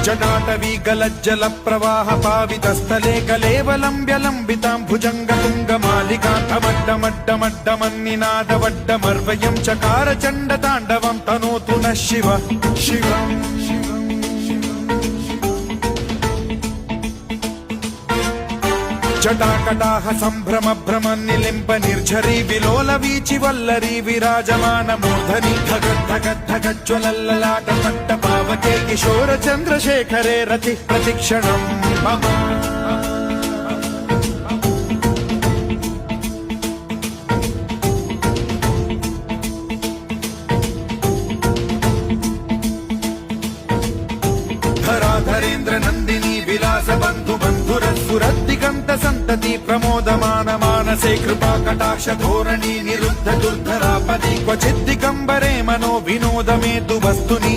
जटाटवी गलज्जल प्रवाह पावितस्थले कलेवलम्ब्य लम्बितां भुजङ्गतुङ्गमालिकान्तमड्डमड्डमड्डमन्निनादवड्डमर्वयं चकार चण्डताण्डवं तनोतु नः शिव शिवम् जटाकटाह सम्भ्रम भ्रम निलिम्ब निर्झरी विलोल वीचि वल्लरी विराजमान मूर्धनि धगद्धगद्धगज्ज्वलल्ललाट पट्ट पावके किशोर चन्द्रशेखरे रति प्रतिक्षणम् मम धराधरेन्द्र नन्दिनी विलास बन्धु बन्धुरस्फुरद्दिगन्त सन्तति प्रमोदमान मानसे कृपा कटाक्ष धोरणी निरुद्ध दुर्धरापदि क्वचिद्दिगम्बरे मनो विनोद मे तु वस्तुनि